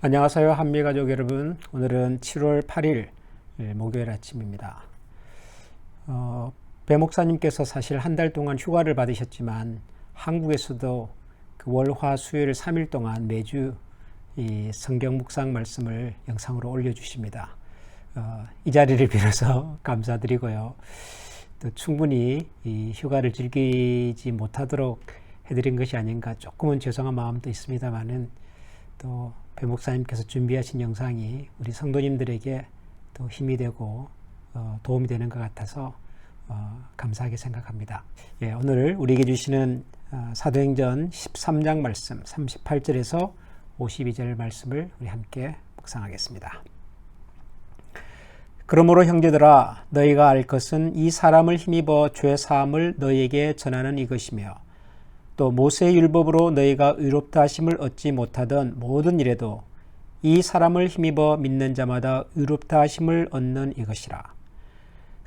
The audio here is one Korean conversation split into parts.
안녕하세요, 한미가족 여러분. 오늘은 7월 8일 목요일 아침입니다. 배 목사님께서 사실 한 달 동안 휴가를 받으셨지만 한국에서도 그 월, 화, 수요일 3일 동안 매주 이 성경 묵상 말씀을 영상으로 올려주십니다. 이 자리를 빌어서 감사드리고요. 또 충분히 이 휴가를 즐기지 못하도록 해드린 것이 아닌가 조금은 죄송한 마음도 있습니다만은 또 배 목사님께서 준비하신 영상이 우리 성도님들에게 또 힘이 되고 도움이 되는 것 같아서 감사하게 생각합니다. 오늘 우리에게 주시는 사도행전 13장 말씀 38절에서 52절 말씀을 우리 함께 묵상하겠습니다. 그러므로 형제들아 너희가 알 것은 이 사람을 힘입어 죄 사함을 너희에게 전하는 이것이며 또 모세의 율법으로 너희가 의롭다 하심을 얻지 못하던 모든 일에도 이 사람을 힘입어 믿는 자마다 의롭다 하심을 얻는 이것이라.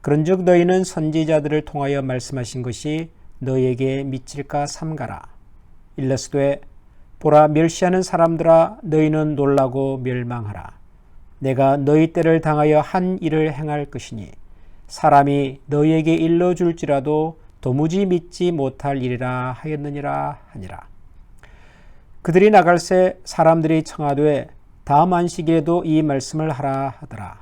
그런즉 너희는 선지자들을 통하여 말씀하신 것이 너희에게 미칠까 삼가라. 일러스되 보라 멸시하는 사람들아 너희는 놀라고 멸망하라. 내가 너희 때를 당하여 한 일을 행할 것이니 사람이 너희에게 일러줄지라도 도무지 믿지 못할 일이라 하였느니라 하니라. 그들이 나갈새 사람들이 청하되 다음 안식일에도 이 말씀을 하라 하더라.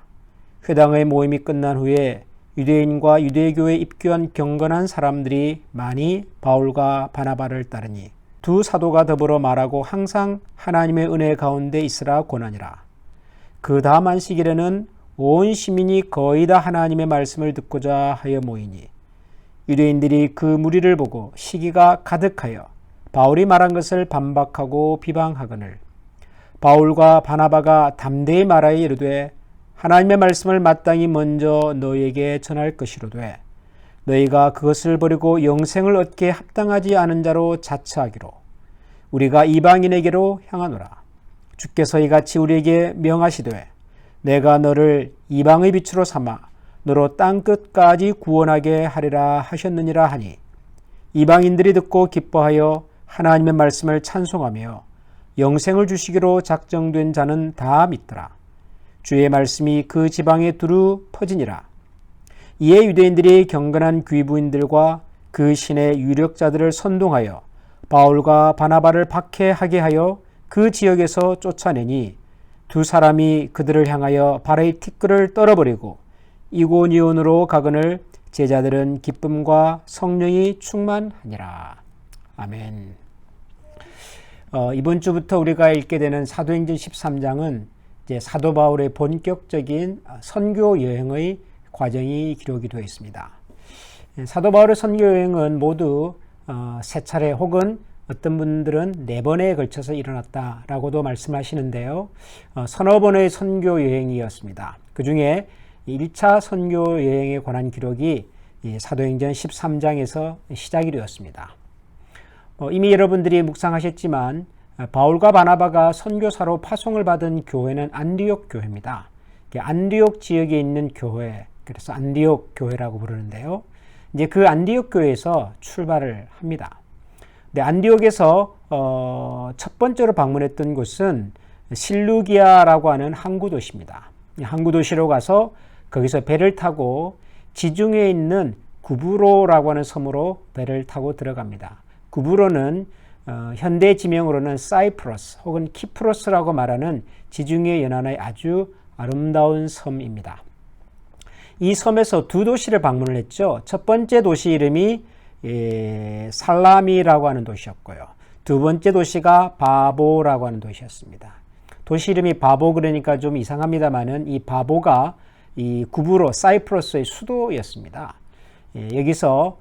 회당의 모임이 끝난 후에 유대인과 유대교에 입교한 경건한 사람들이 많이 바울과 바나바를 따르니 두 사도가 더불어 말하고 항상 하나님의 은혜 가운데 있으라 권하니라. 그 다음 안식일에는 온 시민이 거의 다 하나님의 말씀을 듣고자 하여 모이니 유대인들이 그 무리를 보고 시기가 가득하여 바울이 말한 것을 반박하고 비방하거늘 바울과 바나바가 담대히 말하여 이르되 하나님의 말씀을 마땅히 먼저 너희에게 전할 것이로되 너희가 그것을 버리고 영생을 얻게 합당하지 않은 자로 자처하기로 우리가 이방인에게로 향하노라. 주께서 이같이 우리에게 명하시되 내가 너를 이방의 빛으로 삼아 너로 땅 끝까지 구원하게 하리라 하셨느니라 하니 이방인들이 듣고 기뻐하여 하나님의 말씀을 찬송하며 영생을 주시기로 작정된 자는 다 믿더라. 주의 말씀이 그 지방에 두루 퍼지니라. 이에 유대인들이 경건한 귀부인들과 그 신의 유력자들을 선동하여 바울과 바나바를 박해하게 하여 그 지역에서 쫓아내니 두 사람이 그들을 향하여 발의 티끌을 떨어버리고 이고니온으로 가거늘 제자들은 기쁨과 성령이 충만하니라. 아멘. 이번 주부터 우리가 읽게 되는 사도행전 13장은 이제 사도 바울의 본격적인 선교 여행의 과정이 기록이 되어 있습니다. 사도 바울의 선교 여행은 모두 세 차례 혹은 어떤 분들은 4번에 걸쳐서 일어났다라고도 말씀하시는데요. 서너 번의 선교 여행이었습니다. 그 중에 1차 선교 여행에 관한 기록이 사도행전 13장에서 시작이 되었습니다. 이미 여러분들이 묵상하셨지만 바울과 바나바가 선교사로 파송을 받은 교회는 안디옥 교회입니다. 안디옥 지역에 있는 교회, 그래서 안디옥 교회라고 부르는데요. 이제 그 안디옥 교회에서 출발을 합니다. 근데 안디옥에서 첫 번째로 방문했던 곳은 실루기아라고 하는 항구 도시입니다. 항구 도시로 가서 거기서 배를 타고 지중해에 있는 구브로라고 하는 섬으로 배를 타고 들어갑니다. 구브로는 현대 지명으로는 사이프러스 혹은 키프로스라고 말하는 지중해 연안의 아주 아름다운 섬입니다. 이 섬에서 두 도시를 방문을 했죠. 첫 번째 도시 이름이 살라미라고 하는 도시였고요. 두 번째 도시가 바보라고 하는 도시였습니다. 도시 이름이 바보 그러니까 좀 이상합니다만은 이 바보가 이 구브로 사이프러스의 수도였습니다. 여기서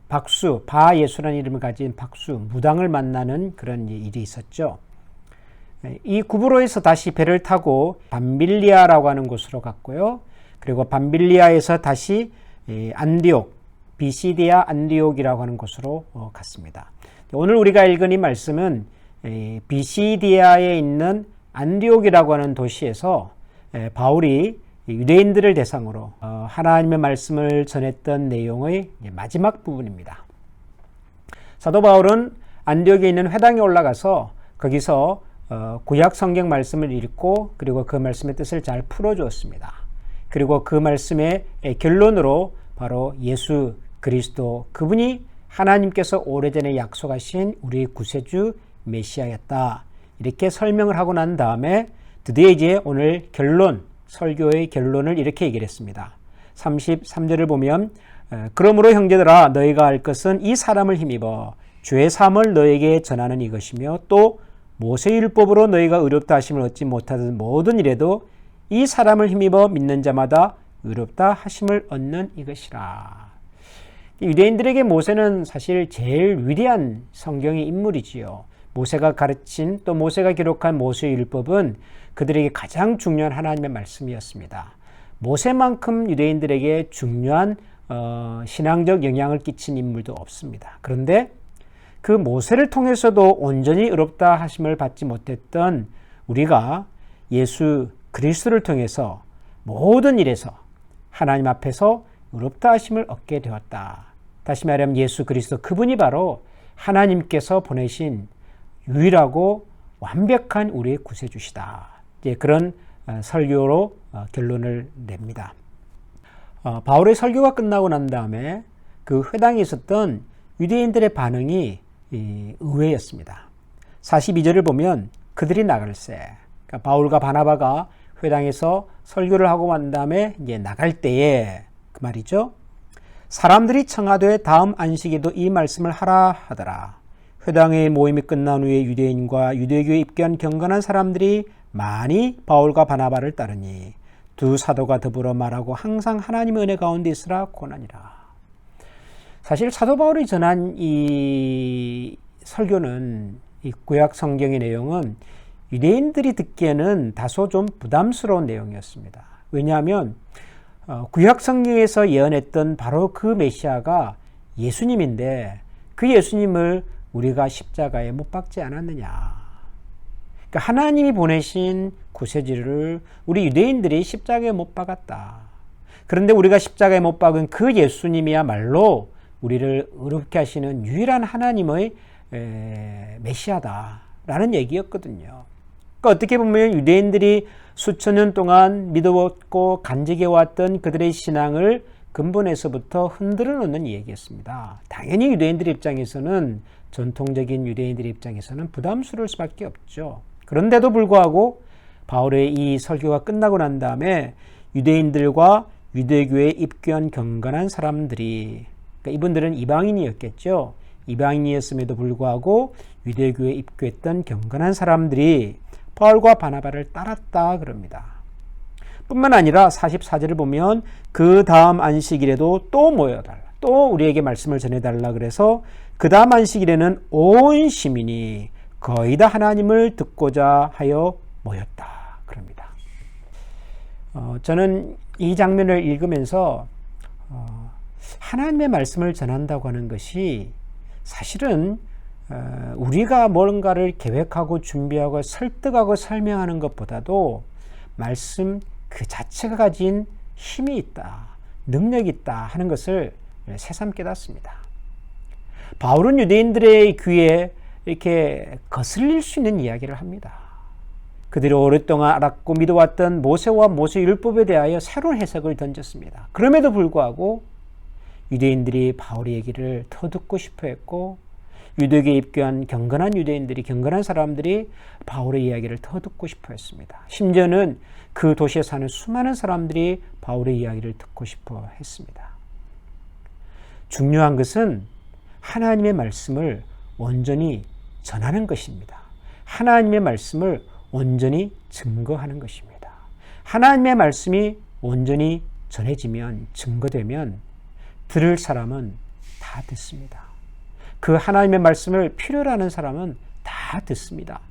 박수, 바예수라는 이름을 가진 박수, 무당을 만나는 그런 일이 있었죠. 이 구브로에서 다시 배를 타고 밤빌리아라고 하는 곳으로 갔고요. 그리고 밤빌리아에서 다시 안디옥, 비시디아 안디옥이라고 하는 곳으로 갔습니다. 오늘 우리가 읽은 이 말씀은 비시디아에 있는 안디옥이라고 하는 도시에서 바울이 유대인들을 대상으로 하나님의 말씀을 전했던 내용의 마지막 부분입니다. 사도 바울은 안디옥에 있는 회당에 올라가서 거기서 구약 성경 말씀을 읽고 그리고 그 말씀의 뜻을 잘 풀어주었습니다. 그리고 그 말씀의 결론으로 바로 예수 그리스도, 그분이 하나님께서 오래전에 약속하신 우리 구세주 메시아였다, 이렇게 설명을 하고 난 다음에 드디어 이제 오늘 결론, 설교의 결론을 이렇게 얘기를 했습니다. 33절을 보면 그러므로 형제들아 너희가 알 것은 이 사람을 힘입어 죄 사함을 너에게 전하는 이것이며 또 모세율법으로 너희가 의롭다 하심을 얻지 못하던 모든 일에도 이 사람을 힘입어 믿는 자마다 의롭다 하심을 얻는 이것이라. 유대인들에게 모세는 사실 제일 위대한 성경의 인물이지요. 모세가 가르친, 또 모세가 기록한 모세율법은 그들에게 가장 중요한 하나님의 말씀이었습니다. 모세만큼 유대인들에게 중요한 신앙적 영향을 끼친 인물도 없습니다. 그런데 그 모세를 통해서도 온전히 의롭다 하심을 받지 못했던 우리가 예수 그리스도를 통해서 모든 일에서 하나님 앞에서 의롭다 하심을 얻게 되었다. 다시 말하면 예수 그리스도, 그분이 바로 하나님께서 보내신 유일하고 완벽한 우리의 구세주시다. 이제 그런 설교로 결론을 냅니다. 바울의 설교가 끝나고 난 다음에 그 회당에 있었던 유대인들의 반응이 의외였습니다. 42절을 보면 그들이 나갈새, 그러니까 바울과 바나바가 회당에서 설교를 하고 난 다음에 이제 나갈 때에 그 말이죠. 사람들이 청하되 다음 안식에도 이 말씀을 하라 하더라. 회당의 모임이 끝난 후에 유대인과 유대교에 입교한 경건한 사람들이 많이 바울과 바나바를 따르니 두 사도가 더불어 말하고 항상 하나님의 은혜 가운데 있으라 고하니라. 사실 사도 바울이 전한 이 설교는, 이 구약 성경의 내용은 유대인들이 듣기에는 다소 좀 부담스러운 내용이었습니다. 왜냐하면 구약 성경에서 예언했던 바로 그 메시아가 예수님인데 그 예수님을 우리가 십자가에 못 박지 않았느냐. 그러니까 하나님이 보내신 구세주를 우리 유대인들이 십자가에 못 박았다. 그런데 우리가 십자가에 못 박은 그 예수님이야말로 우리를 의롭게 하시는 유일한 하나님의 메시아다라는 얘기였거든요. 그러니까 어떻게 보면 유대인들이 수천 년 동안 믿어왔고 간직해왔던 그들의 신앙을 근본에서부터 흔들어 놓는 얘기였습니다. 당연히 유대인들 입장에서는, 전통적인 유대인들 입장에서는 부담스러울 수밖에 없죠. 그런데도 불구하고 바울의 이 설교가 끝나고 난 다음에 유대인들과 유대교에 입교한 경건한 사람들이, 그러니까 이분들은 이방인이었겠죠. 이방인이었음에도 불구하고 유대교에 입교했던 경건한 사람들이 바울과 바나바를 따랐다 그럽니다. 뿐만 아니라 44절을 보면 그 다음 안식일에도 또 모여달라, 또 우리에게 말씀을 전해달라 그래서 그 다음 안식일에는 온 시민이 거의 다 하나님을 듣고자 하여 모였다 그럽니다. 저는 이 장면을 읽으면서 하나님의 말씀을 전한다고 하는 것이 사실은 우리가 뭔가를 계획하고 준비하고 설득하고 설명하는 것보다도 말씀 그 자체가 가진 힘이 있다, 능력이 있다 하는 것을 새삼 깨닫습니다. 바울은 유대인들의 귀에 이렇게 거슬릴 수 있는 이야기를 합니다. 그들이 오랫동안 알았고 믿어왔던 모세와 모세율법에 대하여 새로운 해석을 던졌습니다. 그럼에도 불구하고 유대인들이 바울의 얘기를 더 듣고 싶어 했고, 유대교에 입교한 경건한 유대인들이, 경건한 사람들이 바울의 이야기를 더 듣고 싶어 했습니다. 심지어는 그 도시에 사는 수많은 사람들이 바울의 이야기를 듣고 싶어 했습니다. 중요한 것은 하나님의 말씀을 온전히 전하는 것입니다. 하나님의 말씀을 온전히 증거하는 것입니다. 하나님의 말씀이 온전히 전해지면, 증거되면 들을 사람은 다 듣습니다. 그 하나님의 말씀을 필요로 하는 사람은 다 듣습니다.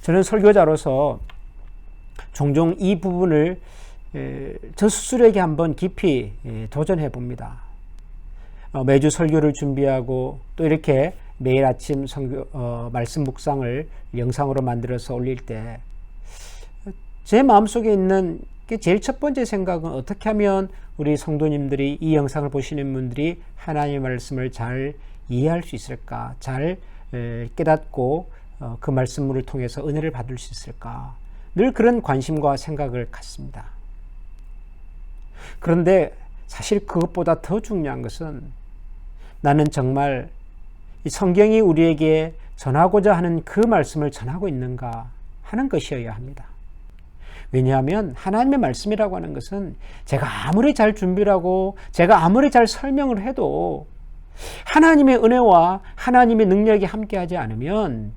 저는 설교자로서 종종 이 부분을 저 스스로에게 한번 깊이 도전해 봅니다. 매주 설교를 준비하고 또 이렇게 매일 아침 말씀 묵상을 영상으로 만들어서 올릴 때 제 마음속에 있는 제일 첫 번째 생각은 어떻게 하면 우리 성도님들이, 이 영상을 보시는 분들이 하나님의 말씀을 잘 이해할 수 있을까, 잘 깨닫고 그 말씀을 통해서 은혜를 받을 수 있을까? 늘 그런 관심과 생각을 갖습니다. 그런데 사실 그것보다 더 중요한 것은 나는 정말 이 성경이 우리에게 전하고자 하는 그 말씀을 전하고 있는가 하는 것이어야 합니다. 왜냐하면 하나님의 말씀이라고 하는 것은 제가 아무리 잘 준비를 하고 제가 아무리 잘 설명을 해도 하나님의 은혜와 하나님의 능력이 함께하지 않으면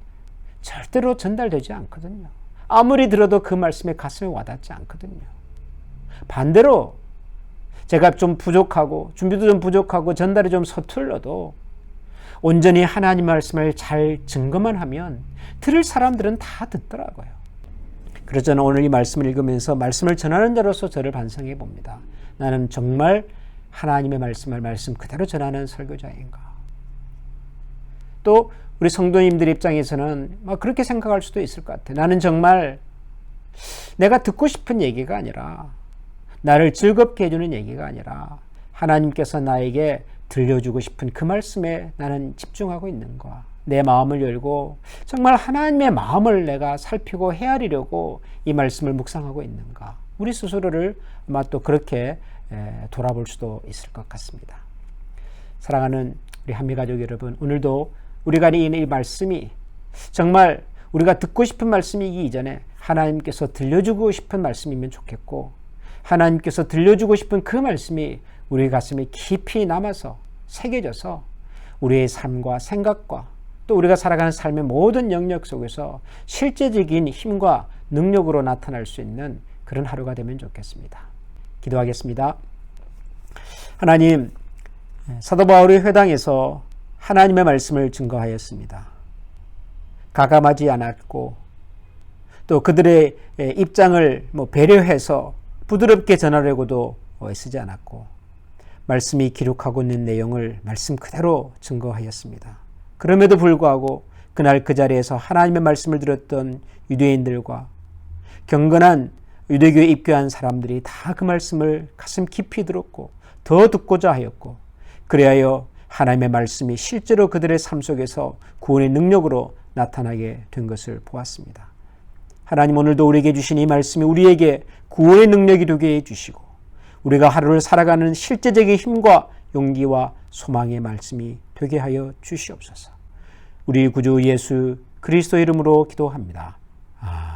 절대로 전달되지 않거든요. 아무리 들어도 그 말씀에 가슴에 와닿지 않거든요. 반대로 제가 좀 부족하고 준비도 좀 부족하고 전달이 좀 서툴러도 온전히 하나님 말씀을 잘 증거만 하면 들을 사람들은 다 듣더라고요. 그래서 저는 오늘 이 말씀을 읽으면서 말씀을 전하는 자로서 저를 반성해 봅니다. 나는 정말 하나님의 말씀을 말씀 그대로 전하는 설교자인가? 또 우리 성도님들 입장에서는 그렇게 생각할 수도 있을 것 같아요. 나는 정말 내가 듣고 싶은 얘기가 아니라 나를 즐겁게 해주는 얘기가 아니라 하나님께서 나에게 들려주고 싶은 그 말씀에 나는 집중하고 있는가? 내 마음을 열고 정말 하나님의 마음을 내가 살피고 헤아리려고 이 말씀을 묵상하고 있는가? 우리 스스로를 아마 또 그렇게 돌아볼 수도 있을 것 같습니다. 사랑하는 우리 한미가족 여러분, 오늘도 우리가 이 말씀이 정말 우리가 듣고 싶은 말씀이기 이전에 하나님께서 들려주고 싶은 말씀이면 좋겠고 하나님께서 들려주고 싶은 그 말씀이 우리 가슴에 깊이 남아서 새겨져서 우리의 삶과 생각과 또 우리가 살아가는 삶의 모든 영역 속에서 실제적인 힘과 능력으로 나타날 수 있는 그런 하루가 되면 좋겠습니다. 기도하겠습니다. 하나님, 사도 바울의 회당에서 하나님의 말씀을 증거하였습니다. 가감하지 않았고 또 그들의 입장을 배려해서 부드럽게 전하려고도 애쓰지 않았고 말씀이 기록하고 있는 내용을 말씀 그대로 증거하였습니다. 그럼에도 불구하고 그날 그 자리에서 하나님의 말씀을 들었던 유대인들과 경건한 유대교에 입교한 사람들이 다 그 말씀을 가슴 깊이 들었고 더 듣고자 하였고 그리하여 하나님의 말씀이 실제로 그들의 삶 속에서 구원의 능력으로 나타나게 된 것을 보았습니다. 하나님, 오늘도 우리에게 주신 이 말씀이 우리에게 구원의 능력이 되게 해주시고 우리가 하루를 살아가는 실제적인 힘과 용기와 소망의 말씀이 되게 하여 주시옵소서. 우리 구주 예수 그리스도 이름으로 기도합니다. 아멘.